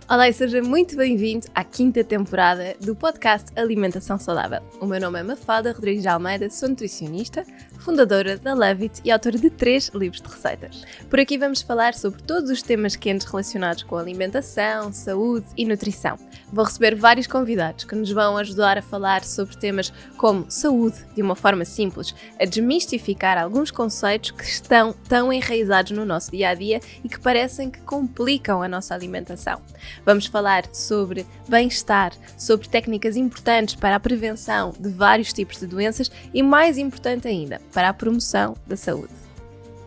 Olá e seja muito bem-vindo à 5ª temporada do podcast Alimentação Saudável. O meu nome é Mafalda Rodrigues de Almeida, sou nutricionista, fundadora da Love It e autora de 3 livros de receitas. Por aqui vamos falar sobre todos os temas quentes relacionados com alimentação, saúde e nutrição. Vou receber vários convidados que nos vão ajudar a falar sobre temas como saúde de uma forma simples, a desmistificar alguns conceitos que estão tão enraizados no nosso dia-a-dia e que parecem que complicam a nossa alimentação. Vamos falar sobre bem-estar, sobre técnicas importantes para a prevenção de vários tipos de doenças e, mais importante ainda, para a promoção da saúde.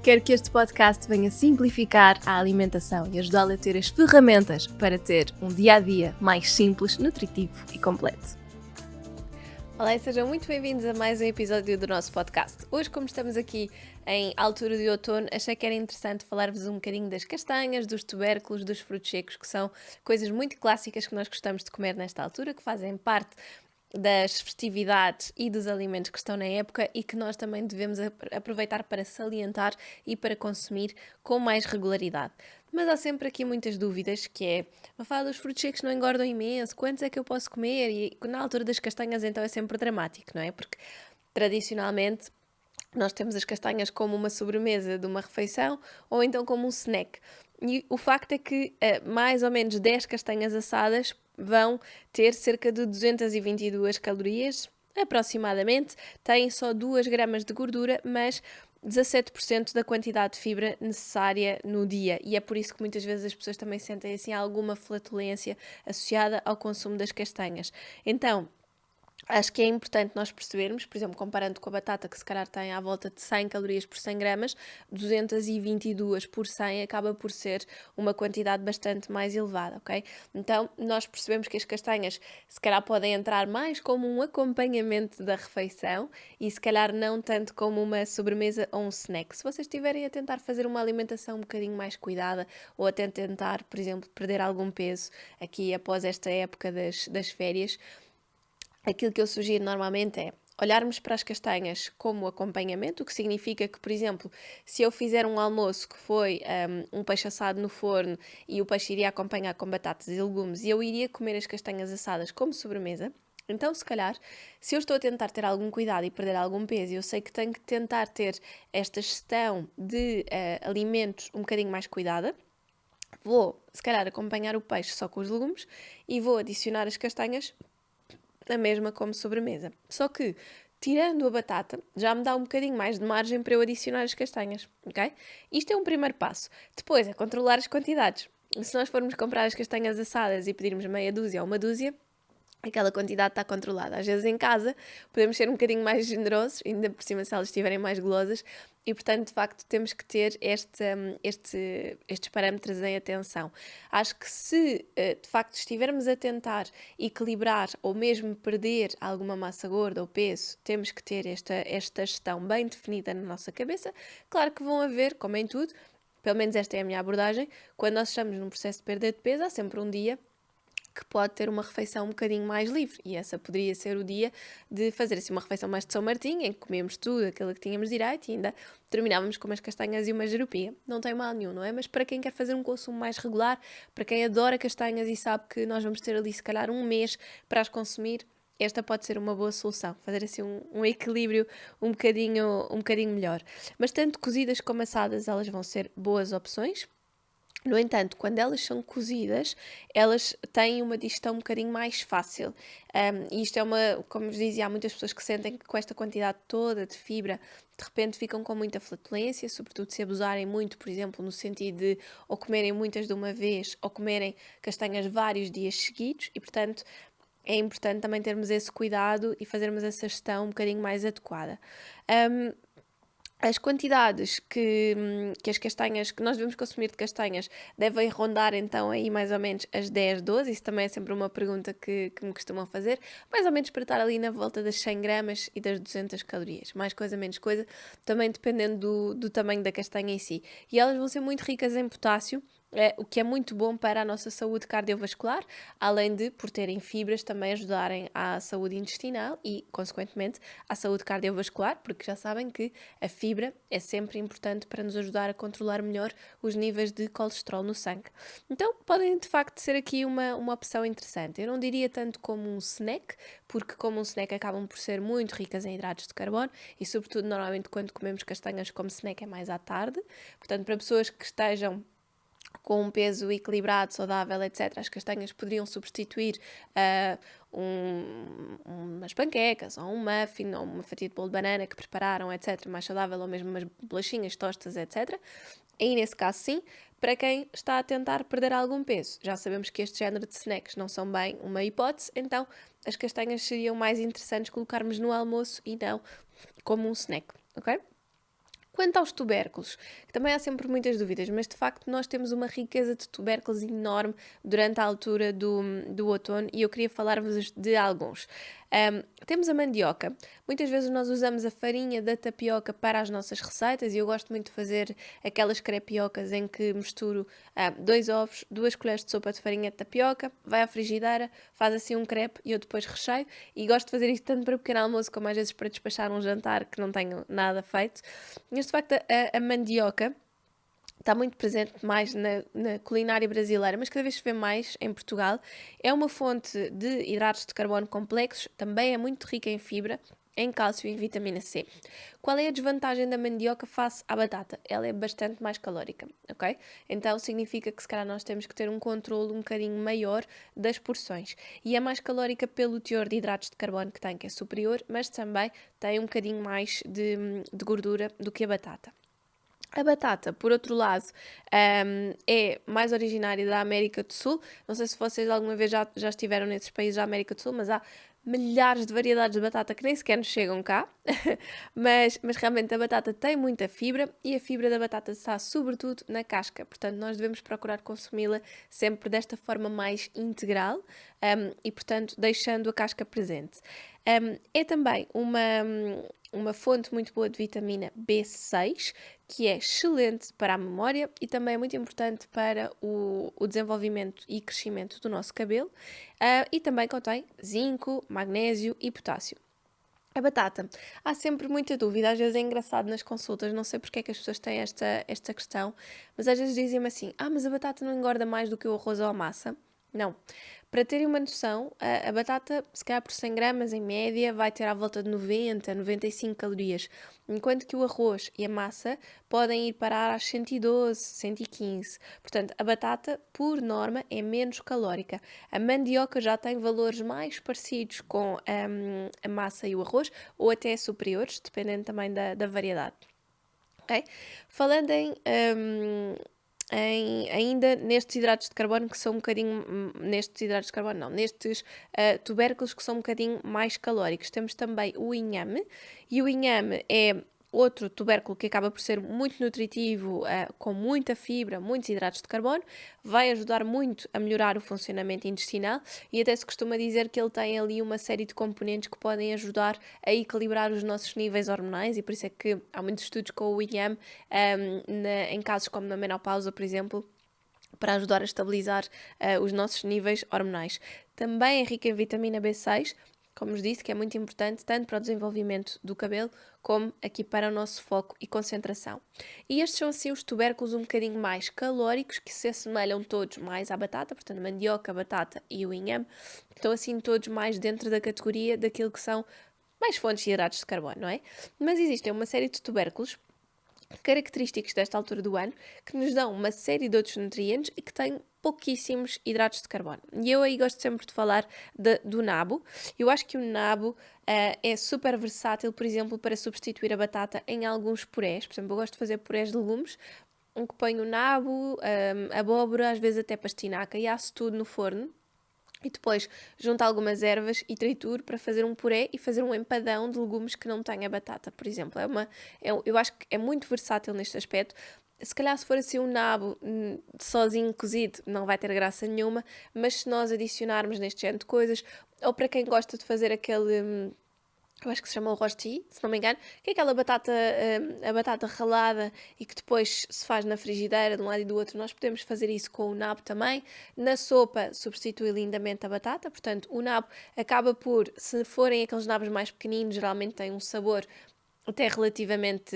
Quero que este podcast venha simplificar a alimentação e ajudá-la a ter as ferramentas para ter um dia-a-dia mais simples, nutritivo e completo. Olá e sejam muito bem-vindos a mais um episódio do nosso podcast. Hoje, como estamos aqui em altura de outono, achei que era interessante falar-vos um bocadinho das castanhas, dos tubérculos, dos frutos secos, que são coisas muito clássicas que nós gostamos de comer nesta altura, que fazem parte das festividades e dos alimentos que estão na época e que nós também devemos aproveitar para salientar e para consumir com mais regularidade. Mas há sempre aqui muitas dúvidas, que é, Mafalda, os frutos secos não engordam imenso, quantos é que eu posso comer? E na altura das castanhas então é sempre dramático, não é? Porque tradicionalmente nós temos as castanhas como uma sobremesa de uma refeição ou então como um snack. E o facto é que mais ou menos 10 castanhas assadas vão ter cerca de 222 calorias, aproximadamente, têm só 2 gramas de gordura, mas 17% da quantidade de fibra necessária no dia, e é por isso que muitas vezes as pessoas também sentem assim alguma flatulência associada ao consumo das castanhas. Então, acho que é importante nós percebermos, por exemplo, comparando com a batata, que se calhar tem à volta de 100 calorias por 100 gramas, 222 por 100 acaba por ser uma quantidade bastante mais elevada, ok? Então, nós percebemos que as castanhas se calhar podem entrar mais como um acompanhamento da refeição e se calhar não tanto como uma sobremesa ou um snack. Se vocês estiverem a tentar fazer uma alimentação um bocadinho mais cuidada ou até tentar, por exemplo, perder algum peso aqui após esta época das férias, aquilo que eu sugiro normalmente é olharmos para as castanhas como acompanhamento, o que significa que, por exemplo, se eu fizer um almoço que foi um peixe assado no forno e o peixe iria acompanhar com batatas e legumes e eu iria comer as castanhas assadas como sobremesa, então, se calhar, se eu estou a tentar ter algum cuidado e perder algum peso, eu sei que tenho que tentar ter esta gestão de alimentos um bocadinho mais cuidada. Vou, se calhar, acompanhar o peixe só com os legumes e vou adicionar as castanhas a mesma como sobremesa. Só que, tirando a batata, já me dá um bocadinho mais de margem para eu adicionar as castanhas, ok? Isto é um primeiro passo. Depois é controlar as quantidades. Se nós formos comprar as castanhas assadas e pedirmos meia dúzia ou uma dúzia, aquela quantidade está controlada. Às vezes em casa podemos ser um bocadinho mais generosos, ainda por cima se elas estiverem mais golosas, e portanto de facto temos que ter estes parâmetros em atenção. Acho que se de facto estivermos a tentar equilibrar ou mesmo perder alguma massa gorda ou peso, temos que ter esta gestão bem definida na nossa cabeça. Claro que vão haver, como em tudo, pelo menos esta é a minha abordagem, quando nós estamos num processo de perda de peso, há sempre um dia que pode ter uma refeição um bocadinho mais livre, e essa poderia ser o dia de fazer assim uma refeição mais de São Martinho, em que comemos tudo aquilo que tínhamos direito e ainda terminávamos com umas castanhas e uma jerupinha. Não tem mal nenhum, não é? Mas para quem quer fazer um consumo mais regular, para quem adora castanhas e sabe que nós vamos ter ali se calhar um mês para as consumir, esta pode ser uma boa solução, fazer assim um equilíbrio um bocadinho melhor. Mas tanto cozidas como assadas, elas vão ser boas opções. No entanto, quando elas são cozidas, elas têm uma digestão um bocadinho mais fácil. E isto é como vos dizia, há muitas pessoas que sentem que com esta quantidade toda de fibra, de repente ficam com muita flatulência, sobretudo se abusarem muito, por exemplo, no sentido de ou comerem muitas de uma vez ou comerem castanhas vários dias seguidos e, portanto, é importante também termos esse cuidado e fazermos essa gestão um bocadinho mais adequada. As quantidades que as castanhas, que nós devemos consumir de castanhas, devem rondar então aí mais ou menos as 10, 12, isso também é sempre uma pergunta que me costumam fazer, mais ou menos para estar ali na volta das 100 gramas e das 200 calorias, mais coisa, menos coisa, também dependendo do tamanho da castanha em si. E elas vão ser muito ricas em potássio, o que é muito bom para a nossa saúde cardiovascular, além de, por terem fibras, também ajudarem à saúde intestinal e, consequentemente, à saúde cardiovascular, porque já sabem que a fibra é sempre importante para nos ajudar a controlar melhor os níveis de colesterol no sangue. Então, podem de facto ser aqui uma opção interessante. Eu não diria tanto como um snack, porque como um snack acabam por ser muito ricas em hidratos de carbono e, sobretudo, normalmente quando comemos castanhas como snack é mais à tarde. Portanto, para pessoas que estejam com um peso equilibrado, saudável, etc., as castanhas poderiam substituir umas panquecas, ou um muffin, ou uma fatia de bolo de banana que prepararam, etc., mais saudável, ou mesmo umas bolachinhas, tostas, etc. E nesse caso, sim, para quem está a tentar perder algum peso. Já sabemos que este género de snacks não são bem uma hipótese, então as castanhas seriam mais interessantes colocarmos no almoço e não como um snack, ok? Quanto aos tubérculos, que também há sempre muitas dúvidas, mas de facto nós temos uma riqueza de tubérculos enorme durante a altura do outono e eu queria falar-vos de alguns. Temos a mandioca. Muitas vezes nós usamos a farinha da tapioca para as nossas receitas e eu gosto muito de fazer aquelas crepiocas em que misturo 2 ovos, 2 colheres de sopa de farinha de tapioca, vai à frigideira, faz assim um crepe e eu depois recheio e gosto de fazer isto tanto para o pequeno almoço como às vezes para despachar um jantar que não tenho nada feito. Mas de facto a mandioca está muito presente mais na culinária brasileira, mas cada vez se vê mais em Portugal. É uma fonte de hidratos de carbono complexos, também é muito rica em fibra, em cálcio e em vitamina C. Qual é a desvantagem da mandioca face à batata? Ela é bastante mais calórica, ok? Então significa que se calhar nós temos que ter um controle um bocadinho maior das porções. E é mais calórica pelo teor de hidratos de carbono que tem, que é superior, mas também tem um bocadinho mais de gordura do que a batata. A batata, por outro lado, é mais originária da América do Sul. Não sei se vocês alguma vez já estiveram nesses países da América do Sul, mas há milhares de variedades de batata que nem sequer nos chegam cá. mas realmente a batata tem muita fibra e a fibra da batata está sobretudo na casca. Portanto, nós devemos procurar consumi-la sempre desta forma mais integral e, portanto, deixando a casca presente. É também uma fonte muito boa de vitamina B6, que é excelente para a memória e também é muito importante para o desenvolvimento e crescimento do nosso cabelo, e também contém zinco, magnésio e potássio. A batata. Há sempre muita dúvida, às vezes é engraçado nas consultas, não sei porque é que as pessoas têm esta questão, mas às vezes dizem-me assim, mas a batata não engorda mais do que o arroz ou a massa? Não. Para terem uma noção, a batata, se calhar por 100 gramas em média, vai ter à volta de 90, 95 calorias, enquanto que o arroz e a massa podem ir parar às 112, 115. Portanto, a batata, por norma, é menos calórica. A mandioca já tem valores mais parecidos com a massa e o arroz, ou até superiores, dependendo também da variedade. Okay? Falando ainda nestes hidratos de carbono que são um bocadinho, nestes tubérculos que são um bocadinho mais calóricos. Temos também o inhame, e o inhame é outro tubérculo que acaba por ser muito nutritivo, com muita fibra, muitos hidratos de carbono, vai ajudar muito a melhorar o funcionamento intestinal e até se costuma dizer que ele tem ali uma série de componentes que podem ajudar a equilibrar os nossos níveis hormonais e por isso é que há muitos estudos com o inhame em casos como na menopausa, por exemplo, para ajudar a estabilizar os nossos níveis hormonais. Também é rica em vitamina B6, como vos disse, que é muito importante tanto para o desenvolvimento do cabelo como aqui para o nosso foco e concentração. E estes são assim os tubérculos um bocadinho mais calóricos, que se assemelham todos mais à batata, portanto mandioca, batata e o inhame, estão assim todos mais dentro da categoria daquilo que são mais fontes de hidratos de carbono, não é? Mas existem uma série de tubérculos característicos desta altura do ano que nos dão uma série de outros nutrientes e que têm pouquíssimos hidratos de carbono. E eu aí gosto sempre de falar do nabo. Eu acho que o nabo é super versátil, por exemplo, para substituir a batata em alguns purés. Por exemplo, eu gosto de fazer purés de legumes, em que ponho o nabo, abóbora, às vezes até pastinaca e asso tudo no forno. E depois junto algumas ervas e trituro para fazer um puré e fazer um empadão de legumes que não tenha batata, por exemplo. Eu acho que é muito versátil neste aspecto. Se calhar se for assim um nabo sozinho cozido não vai ter graça nenhuma, mas se nós adicionarmos neste género de coisas, ou para quem gosta de fazer eu acho que se chama o rosti, se não me engano, que é aquela batata, a batata ralada e que depois se faz na frigideira de um lado e do outro. Nós podemos fazer isso com o nabo também. Na sopa substitui lindamente a batata, portanto o nabo acaba por, se forem aqueles nabos mais pequeninos, geralmente tem um sabor até relativamente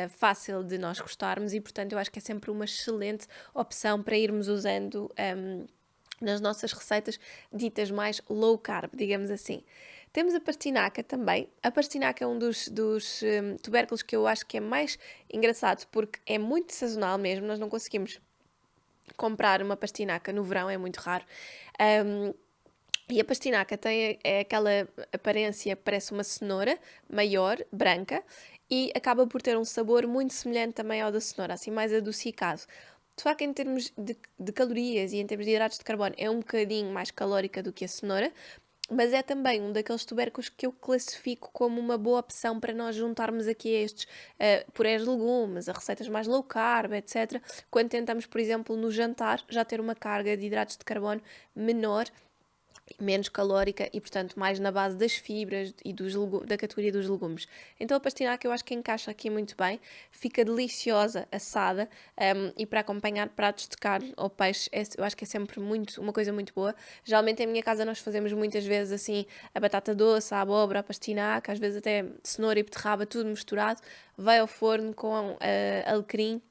fácil de nós gostarmos e portanto eu acho que é sempre uma excelente opção para irmos usando nas nossas receitas ditas mais low carb, digamos assim. Temos a pastinaca também. A pastinaca é um dos tubérculos que eu acho que é mais engraçado porque é muito sazonal mesmo, nós não conseguimos comprar uma pastinaca no verão, é muito raro. E a pastinaca tem aquela aparência, parece uma cenoura maior, branca, e acaba por ter um sabor muito semelhante também ao da cenoura, assim mais adocicado. De facto, em termos de calorias e em termos de hidratos de carbono, é um bocadinho mais calórica do que a cenoura, mas é também um daqueles tubérculos que eu classifico como uma boa opção para nós juntarmos aqui a estes purés de legumes, a receitas mais low carb, etc. Quando tentamos, por exemplo, no jantar, já ter uma carga de hidratos de carbono menor, menos calórica e, portanto, mais na base das fibras e da categoria dos legumes. Então a pastinaca eu acho que encaixa aqui muito bem, fica deliciosa assada e para acompanhar pratos de carne ou peixe eu acho que é sempre uma coisa muito boa. Geralmente em minha casa nós fazemos muitas vezes assim a batata doce, a abóbora, a pastinaca, às vezes até cenoura e beterraba, tudo misturado, vai ao forno com alecrim,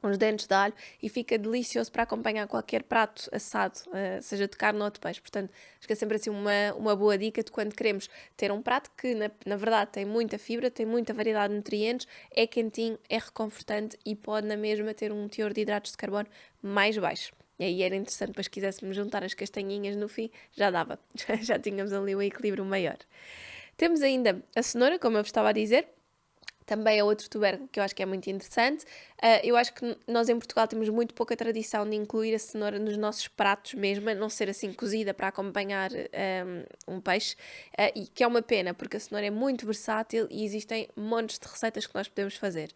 uns dentes de alho e fica delicioso para acompanhar qualquer prato assado, seja de carne ou de peixe. Portanto, acho que é sempre assim uma boa dica de quando queremos ter um prato que, na verdade, tem muita fibra, tem muita variedade de nutrientes, é quentinho, é reconfortante e pode, na mesma, ter um teor de hidratos de carbono mais baixo. E aí era interessante, para se quiséssemos juntar as castanhinhas no fim, já dava. Já tínhamos ali um equilíbrio maior. Temos ainda a cenoura, como eu vos estava a dizer, também é outro tubérculo que eu acho que é muito interessante. Eu acho que nós em Portugal temos muito pouca tradição de incluir a cenoura nos nossos pratos mesmo, a não ser assim cozida para acompanhar um peixe, e que é uma pena, porque a cenoura é muito versátil e existem montes de receitas que nós podemos fazer.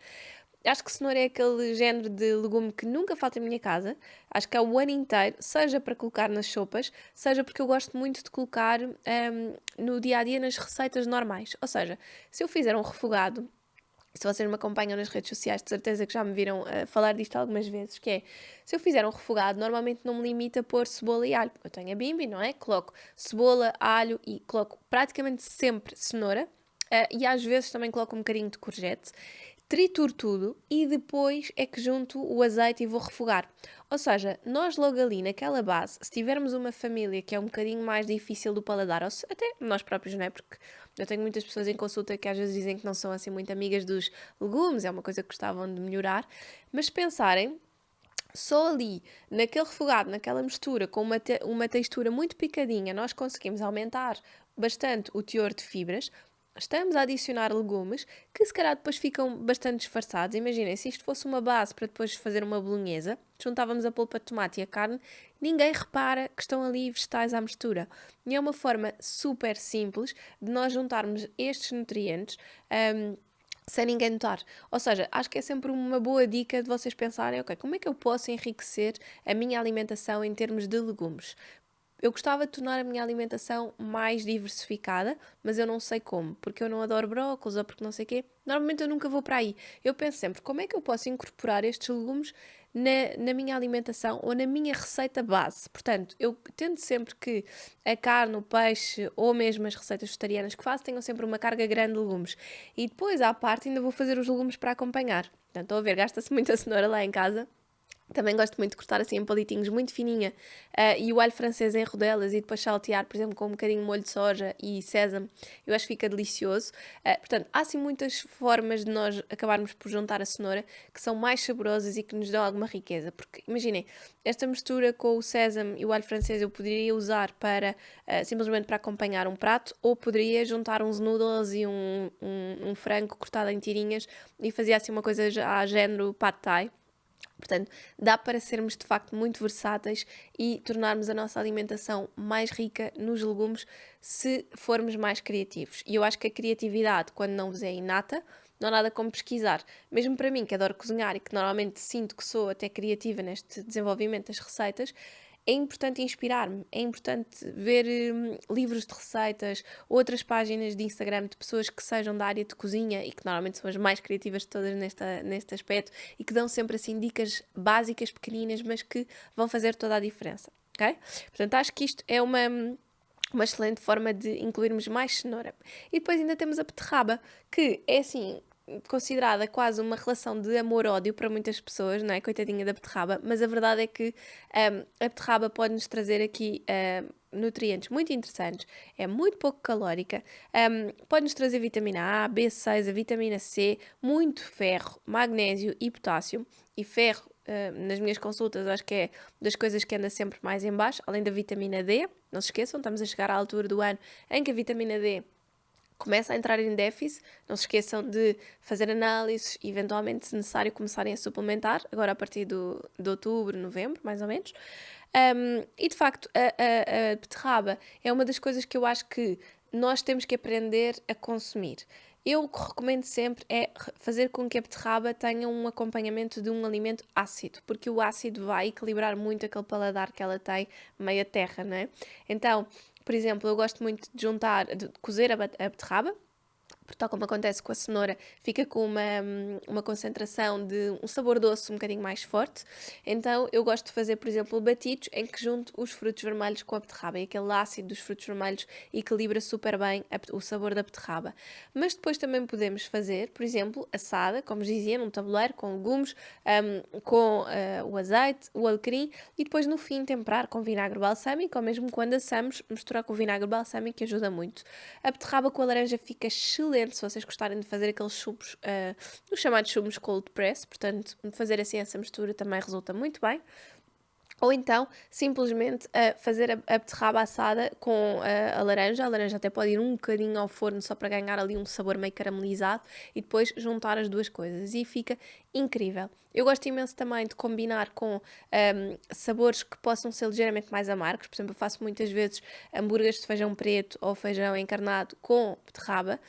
Acho que cenoura é aquele género de legume que nunca falta em minha casa. Acho que é o ano inteiro, seja para colocar nas sopas, seja porque eu gosto muito de colocar no dia-a-dia nas receitas normais. Ou seja, se eu fizer um refogado, se vocês me acompanham nas redes sociais, de certeza que já me viram falar disto algumas vezes, que é, se eu fizer um refogado, normalmente não me limita a pôr cebola e alho. Eu tenho a bimbi, não é? Coloco cebola, alho e coloco praticamente sempre cenoura, e às vezes também coloco um bocadinho de courgette. Trituro tudo e depois é que junto o azeite e vou refogar. Ou seja, nós logo ali naquela base, se tivermos uma família que é um bocadinho mais difícil do paladar, ou até nós próprios, não é? Porque eu tenho muitas pessoas em consulta que às vezes dizem que não são assim muito amigas dos legumes, é uma coisa que gostavam de melhorar, mas se pensarem, só ali, naquele refogado, naquela mistura, com uma textura muito picadinha, nós conseguimos aumentar bastante o teor de fibras. Estamos a adicionar legumes que se calhar depois ficam bastante disfarçados. Imaginem, se isto fosse uma base para depois fazer uma bolonhesa, juntávamos a polpa de tomate e a carne, ninguém repara que estão ali vegetais à mistura. E é uma forma super simples de nós juntarmos estes nutrientes sem ninguém notar. Ou seja, acho que é sempre uma boa dica de vocês pensarem, ok, como é que eu posso enriquecer a minha alimentação em termos de legumes? Eu gostava de tornar a minha alimentação mais diversificada, mas eu não sei como, porque eu não adoro brócolis ou porque não sei o quê. Normalmente eu nunca vou para aí. Eu penso sempre, como é que eu posso incorporar estes legumes na minha alimentação ou na minha receita base? Portanto, eu tento sempre que a carne, o peixe ou mesmo as receitas vegetarianas que faço tenham sempre uma carga grande de legumes. E depois, à parte, ainda vou fazer os legumes para acompanhar. Portanto, estão a ver, gasta-se muita cenoura lá em casa. Também gosto muito de cortar assim em palitinhos muito fininha e o alho francês em rodelas e depois saltear, por exemplo, com um bocadinho de molho de soja e sésamo. Eu acho que fica delicioso. Portanto, há assim muitas formas de nós acabarmos por juntar a cenoura que são mais saborosas e que nos dão alguma riqueza. Porque, imaginem, esta mistura com o sésamo e o alho francês eu poderia usar para simplesmente para acompanhar um prato ou poderia juntar uns noodles e um frango cortado em tirinhas e fazia assim uma coisa a género pad thai. Portanto, dá para sermos de facto muito versáteis e tornarmos a nossa alimentação mais rica nos legumes se formos mais criativos. E eu acho que a criatividade, quando não vos é inata, não há nada como pesquisar. Mesmo para mim, que adoro cozinhar e que normalmente sinto que sou até criativa neste desenvolvimento das receitas, é importante inspirar-me, é importante ver livros de receitas, outras páginas de Instagram de pessoas que sejam da área de cozinha e que normalmente são as mais criativas de todas neste aspecto e que dão sempre assim dicas básicas, pequeninas, mas que vão fazer toda a diferença, ok? Portanto, acho que isto é uma excelente forma de incluirmos mais cenoura. E depois ainda temos a beterraba, que é assim considerada quase uma relação de amor-ódio para muitas pessoas, não é? Coitadinha da beterraba, mas a verdade é que a beterraba pode-nos trazer aqui nutrientes muito interessantes, é muito pouco calórica, pode-nos trazer vitamina A, B6, a vitamina C, muito ferro, magnésio e potássio, e ferro nas minhas consultas acho que é das coisas que anda sempre mais em baixo, além da vitamina D. Não se esqueçam, estamos a chegar à altura do ano em que a vitamina D começa a entrar em déficit. Não se esqueçam de fazer análises e, eventualmente, se necessário, começarem a suplementar, agora a partir de outubro, novembro, mais ou menos. E, de facto, a beterraba é uma das coisas que eu acho que nós temos que aprender a consumir. Eu o que recomendo sempre é fazer com que a beterraba tenha um acompanhamento de um alimento ácido, porque o ácido vai equilibrar muito aquele paladar que ela tem meia terra, não é? Então, por exemplo, eu gosto muito de cozer a beterraba, porque tal como acontece com a cenoura, fica com uma concentração de um sabor doce um bocadinho mais forte. Então eu gosto de fazer, por exemplo, batidos em que junto os frutos vermelhos com a beterraba, e aquele ácido dos frutos vermelhos equilibra super bem o sabor da beterraba. Mas depois também podemos fazer, por exemplo, assada, como dizia, num tabuleiro, com legumes, com o azeite, o alecrim, e depois no fim temperar com vinagre balsâmico, ou mesmo quando assamos, misturar com vinagre balsâmico, que ajuda muito. A beterraba com a laranja fica excelente se vocês gostarem de fazer aqueles chumos, os chamados chumos cold press, portanto, fazer assim essa mistura também resulta muito bem. Ou então, simplesmente fazer a beterraba assada com a laranja. A laranja até pode ir um bocadinho ao forno só para ganhar ali um sabor meio caramelizado e depois juntar as duas coisas e fica incrível. Eu gosto imenso também de combinar com sabores que possam ser ligeiramente mais amargos. Por exemplo, eu faço muitas vezes hambúrgueres de feijão preto ou feijão encarnado com beterraba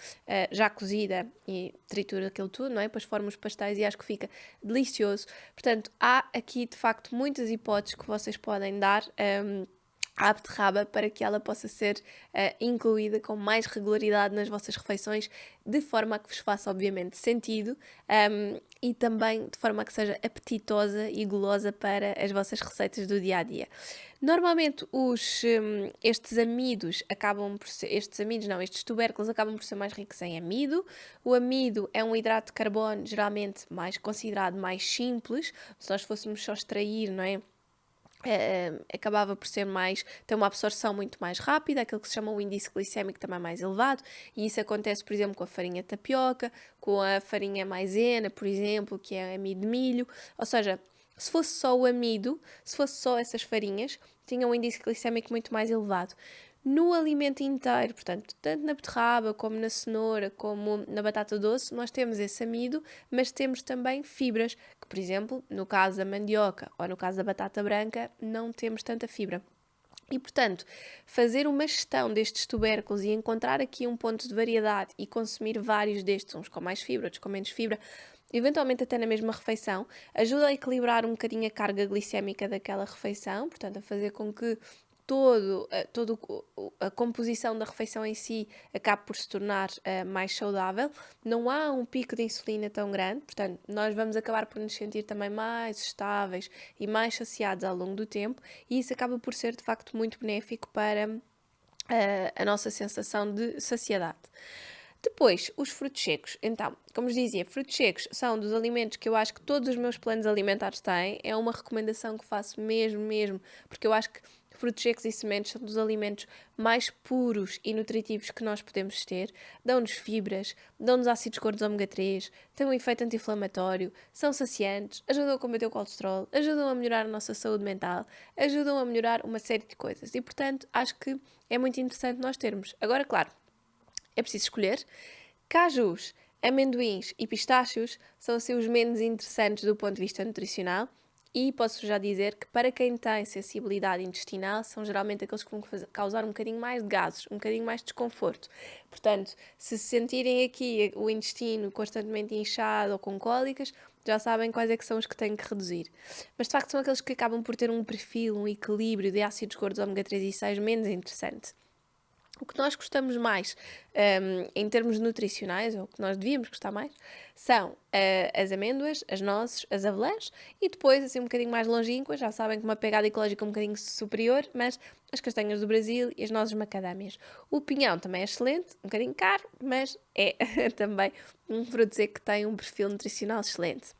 já cozida e trituro aquilo tudo, não é? Depois formo os pastéis e acho que fica delicioso. Portanto, há aqui de facto muitas hipóteses que vocês podem dar à beterraba para que ela possa ser incluída com mais regularidade nas vossas refeições, de forma a que vos faça obviamente sentido e também de forma a que seja apetitosa e golosa para as vossas receitas do dia a dia. Normalmente estes amidos acabam por ser, estes tubérculos acabam por ser mais ricos em amido. O amido é um hidrato de carbono geralmente mais considerado mais simples. Se nós fôssemos só extrair, não é? Acabava por ter uma absorção muito mais rápida, aquilo que se chama o índice glicémico também mais elevado, e isso acontece, por exemplo, com a farinha de tapioca, com a farinha maisena, por exemplo, que é amido de milho. Ou seja, se fosse só o amido, se fosse só essas farinhas, tinha um índice glicémico muito mais elevado. No alimento inteiro, portanto, tanto na beterraba, como na cenoura, como na batata doce, nós temos esse amido, mas temos também fibras, que, por exemplo, no caso da mandioca ou no caso da batata branca, não temos tanta fibra. E, portanto, fazer uma gestão destes tubérculos e encontrar aqui um ponto de variedade e consumir vários destes, uns com mais fibra, outros com menos fibra, eventualmente até na mesma refeição, ajuda a equilibrar um bocadinho a carga glicémica daquela refeição, portanto, a fazer com que toda a composição da refeição em si acaba por se tornar mais saudável. Não há um pico de insulina tão grande, portanto, nós vamos acabar por nos sentir também mais estáveis e mais saciados ao longo do tempo, e isso acaba por ser, de facto, muito benéfico para a nossa sensação de saciedade. Depois, os frutos secos. Então, como vos dizia, frutos secos são dos alimentos que eu acho que todos os meus planos alimentares têm. É uma recomendação que faço mesmo, porque eu acho que frutos secos e sementes são dos alimentos mais puros e nutritivos que nós podemos ter. Dão-nos fibras, dão-nos ácidos gordos ômega 3, têm um efeito anti-inflamatório, são saciantes, ajudam a combater o colesterol, ajudam a melhorar a nossa saúde mental, ajudam a melhorar uma série de coisas. E, portanto, acho que é muito interessante nós termos. Agora, claro, é preciso escolher. Cajus, amendoins e pistácios são assim os menos interessantes do ponto de vista nutricional, e posso já dizer que para quem tem sensibilidade intestinal são geralmente aqueles que vão causar um bocadinho mais de gases, um bocadinho mais de desconforto. Portanto, se sentirem aqui o intestino constantemente inchado ou com cólicas, já sabem quais é que são os que têm que reduzir. Mas de facto são aqueles que acabam por ter um perfil, um equilíbrio de ácidos gordos ômega 3 e 6 menos interessante. O que nós gostamos mais, em termos nutricionais, ou o que nós devíamos gostar mais, são as amêndoas, as nozes, as avelãs e depois, assim um bocadinho mais longínquas, já sabem que uma pegada ecológica um bocadinho superior, mas as castanhas do Brasil e as nozes macadâmias. O pinhão também é excelente, um bocadinho caro, mas é também um fruto seco que tem um perfil nutricional excelente.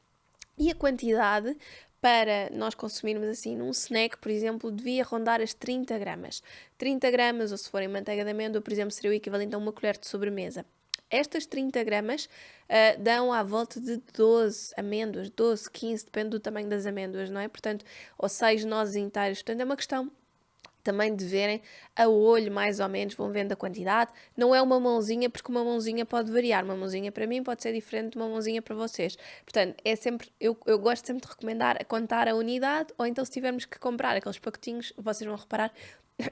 E a quantidade para nós consumirmos assim num snack, por exemplo, devia rondar as 30 gramas. 30 gramas, ou se forem manteiga de amêndoa, por exemplo, seria o equivalente a uma colher de sobremesa. Estas 30 gramas dão à volta de 12 amêndoas, 12, 15, depende do tamanho das amêndoas, não é? Portanto, ou 6 nozes inteiras. Portanto, é uma questão também de verem a olho, mais ou menos, vão vendo a quantidade. Não é uma mãozinha, porque uma mãozinha pode variar. Uma mãozinha para mim pode ser diferente de uma mãozinha para vocês. Portanto, é sempre, eu gosto sempre de recomendar a contar a unidade, ou então se tivermos que comprar aqueles pacotinhos, vocês vão reparar,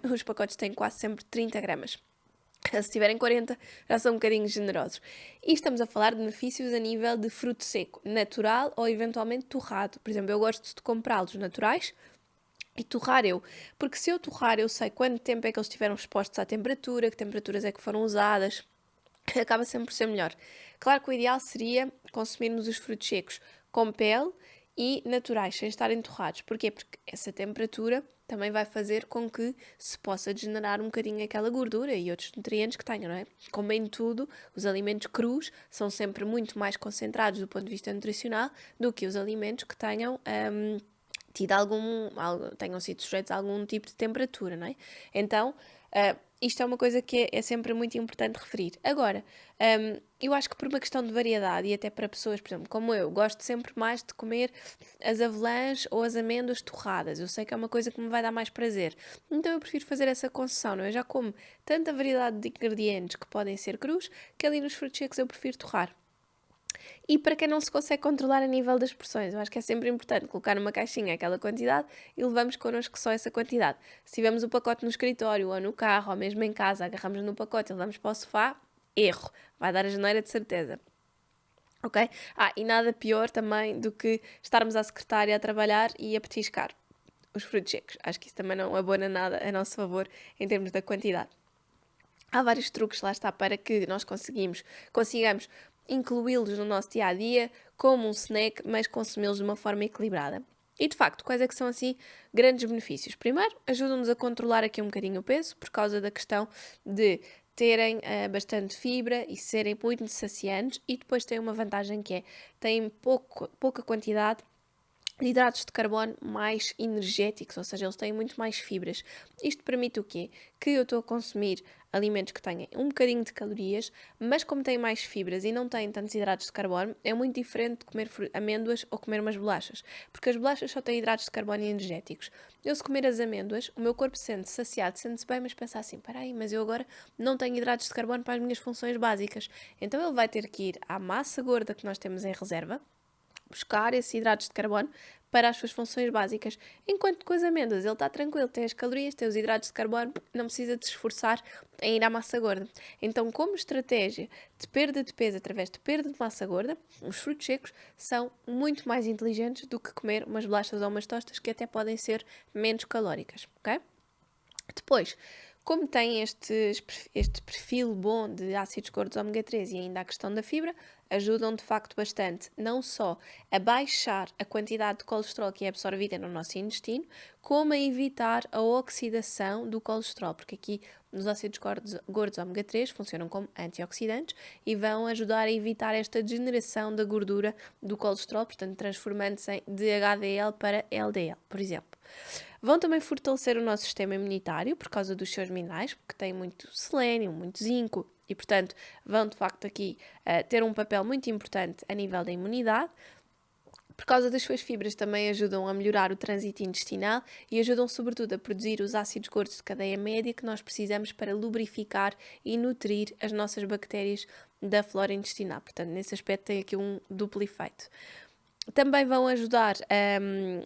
os pacotes têm quase sempre 30 gramas. Se tiverem 40, já são um bocadinho generosos. E estamos a falar de benefícios a nível de fruto seco, natural ou eventualmente torrado. Por exemplo, eu gosto de comprá-los naturais, e torrar porque se eu torrar eu sei quanto tempo é que eles estiveram expostos à temperatura, que temperaturas é que foram usadas, acaba sempre por ser melhor. Claro que o ideal seria consumirmos os frutos secos com pele e naturais, sem estarem torrados. Porquê? Porque essa temperatura também vai fazer com que se possa degenerar um bocadinho aquela gordura e outros nutrientes que tenham, não é? Como em tudo, os alimentos crus são sempre muito mais concentrados do ponto de vista nutricional do que os alimentos que tenham tenham sido sujeitos a algum tipo de temperatura, não é? Então, isto é uma coisa que é sempre muito importante referir. Agora, eu acho que por uma questão de variedade e até para pessoas, por exemplo, como eu, gosto sempre mais de comer as avelãs ou as amêndoas torradas. Eu sei que é uma coisa que me vai dar mais prazer. Então eu prefiro fazer essa concessão, não é? Eu já como tanta variedade de ingredientes que podem ser crus, que ali nos frutos secos eu prefiro torrar. E para quem não se consegue controlar a nível das porções, eu acho que é sempre importante colocar numa caixinha aquela quantidade e levamos connosco só essa quantidade. Se tivermos o pacote no escritório ou no carro ou mesmo em casa, agarramos no pacote e levamos para o sofá, erro. Vai dar a geneira de certeza. Ok? E nada pior também do que estarmos à secretária a trabalhar e a petiscar os frutos secos. Acho que isso também não abona nada a nosso favor em termos da quantidade. Há vários truques, lá está, para que nós consigamos incluí-los no nosso dia-a-dia como um snack, mas consumi-los de uma forma equilibrada. E de facto, quais é que são assim grandes benefícios? Primeiro, ajudam-nos a controlar aqui um bocadinho o peso, por causa da questão de terem bastante fibra e serem muito saciantes, e depois têm uma vantagem que é, têm pouca quantidade de hidratos de carbono mais energéticos, ou seja, eles têm muito mais fibras. Isto permite o quê? Que eu estou a consumir alimentos que tenham um bocadinho de calorias, mas como têm mais fibras e não têm tantos hidratos de carbono, é muito diferente de comer amêndoas ou comer umas bolachas, porque as bolachas só têm hidratos de carbono e energéticos. Eu, se comer as amêndoas, o meu corpo sente-se saciado, sente-se bem, mas pensa assim, peraí, mas eu agora não tenho hidratos de carbono para as minhas funções básicas. Então ele vai ter que ir à massa gorda que nós temos em reserva, buscar esses hidratos de carbono para as suas funções básicas. Enquanto com as amêndoas ele está tranquilo, tem as calorias, tem os hidratos de carbono, não precisa de se esforçar em ir à massa gorda. Então, como estratégia de perda de peso através de perda de massa gorda, os frutos secos são muito mais inteligentes do que comer umas bolachas ou umas tostas que até podem ser menos calóricas, ok? Depois, como tem este perfil bom de ácidos gordos ômega 3 e ainda a questão da fibra, ajudam de facto bastante não só a baixar a quantidade de colesterol que é absorvida no nosso intestino, como a evitar a oxidação do colesterol, porque aqui nos ácidos gordos ômega 3 funcionam como antioxidantes e vão ajudar a evitar esta degeneração da gordura do colesterol, portanto transformando-se de HDL para LDL, por exemplo. Vão também fortalecer o nosso sistema imunitário por causa dos seus minerais, porque têm muito selênio, muito zinco e, portanto, vão de facto aqui ter um papel muito importante a nível da imunidade. Por causa das suas fibras também ajudam a melhorar o trânsito intestinal e ajudam sobretudo a produzir os ácidos gordos de cadeia média que nós precisamos para lubrificar e nutrir as nossas bactérias da flora intestinal. Portanto, nesse aspecto tem aqui um duplo efeito. Também vão ajudar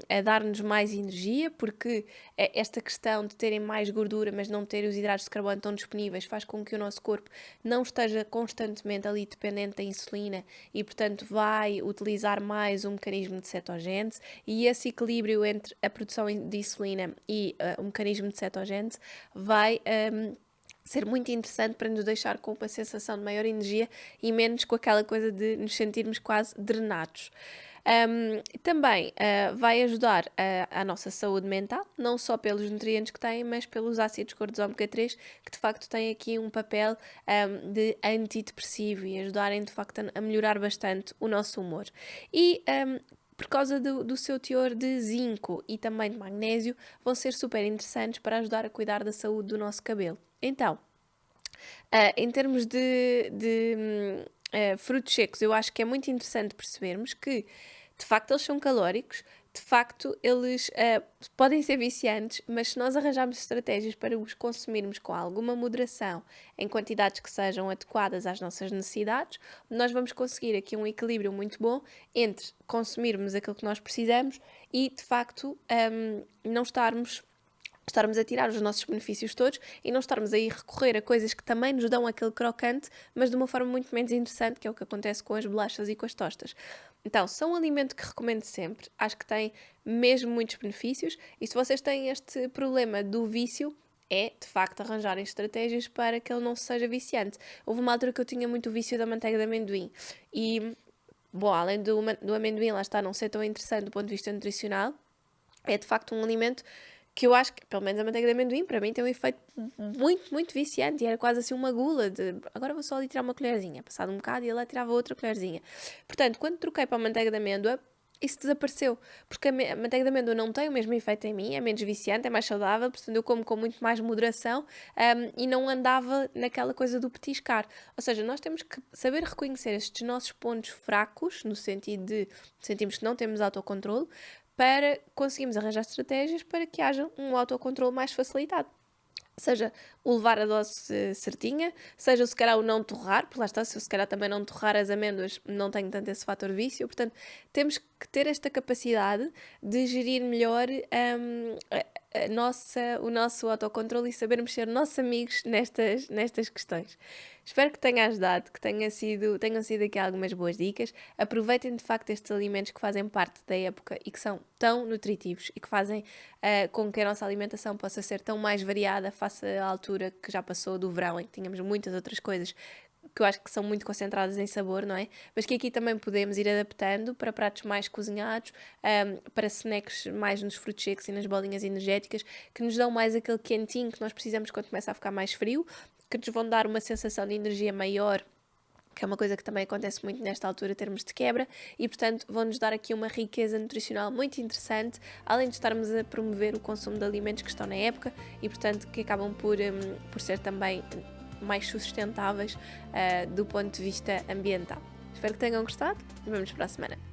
a dar-nos mais energia, porque esta questão de terem mais gordura, mas não terem os hidratos de carbono tão disponíveis, faz com que o nosso corpo não esteja constantemente ali dependente da insulina e, portanto, vai utilizar mais um mecanismo de cetogênese, e esse equilíbrio entre a produção de insulina e o mecanismo de cetogênese vai ser muito interessante para nos deixar com uma sensação de maior energia e menos com aquela coisa de nos sentirmos quase drenados. Também vai ajudar à nossa saúde mental, não só pelos nutrientes que tem, mas pelos ácidos gordos ômega 3, que de facto têm aqui um papel de antidepressivo e ajudarem de facto a melhorar bastante o nosso humor. E por causa do seu teor de zinco e também de magnésio, vão ser super interessantes para ajudar a cuidar da saúde do nosso cabelo. Então, em termos de frutos secos, eu acho que é muito interessante percebermos que, de facto, eles são calóricos, de facto, eles podem ser viciantes, mas se nós arranjarmos estratégias para os consumirmos com alguma moderação, em quantidades que sejam adequadas às nossas necessidades, nós vamos conseguir aqui um equilíbrio muito bom entre consumirmos aquilo que nós precisamos e, de facto, não estarmos a tirar os nossos benefícios todos e não estarmos a ir recorrer a coisas que também nos dão aquele crocante, mas de uma forma muito menos interessante, que é o que acontece com as bolachas e com as tostas. Então, são um alimento que recomendo sempre, acho que tem mesmo muitos benefícios, e se vocês têm este problema do vício, é, de facto, arranjarem estratégias para que ele não seja viciante. Houve uma altura que eu tinha muito vício da manteiga de amendoim e, bom, além do amendoim, lá está, não ser tão interessante do ponto de vista nutricional, é de facto um alimento que eu acho que, pelo menos a manteiga de amendoim, para mim tem um efeito muito, muito viciante, e era quase assim uma gula de, agora vou só ali tirar uma colherzinha, passado um bocado e ela tirava outra colherzinha. Portanto, quando troquei para a manteiga de amêndoa, isso desapareceu, porque a manteiga de amêndoa não tem o mesmo efeito em mim, é menos viciante, é mais saudável, portanto eu como com muito mais moderação e não andava naquela coisa do petiscar. Ou seja, nós temos que saber reconhecer estes nossos pontos fracos, no sentido de sentirmos que não temos autocontrole, para conseguirmos arranjar estratégias para que haja um autocontrole mais facilitado. Seja o levar a dose certinha, seja se calhar o não torrar, porque lá está, se eu se calhar também não torrar as amêndoas, não tenho tanto esse fator vício, portanto temos que ter esta capacidade de gerir melhor o nosso autocontrole e sabermos ser nossos amigos nestas questões. Espero que tenha ajudado, que tenham sido aqui algumas boas dicas. Aproveitem de facto estes alimentos que fazem parte da época e que são tão nutritivos e que fazem com que a nossa alimentação possa ser tão mais variada face à altura que já passou do verão, em que tínhamos muitas outras coisas que eu acho que são muito concentradas em sabor, não é? Mas que aqui também podemos ir adaptando para pratos mais cozinhados, para snacks mais nos frutos secos e nas bolinhas energéticas, que nos dão mais aquele quentinho que nós precisamos quando começa a ficar mais frio, que nos vão dar uma sensação de energia maior, que é uma coisa que também acontece muito nesta altura, termos de quebra, e portanto vão-nos dar aqui uma riqueza nutricional muito interessante, além de estarmos a promover o consumo de alimentos que estão na época e portanto que acabam por ser também mais sustentáveis do ponto de vista ambiental. Espero que tenham gostado e vemos para a semana.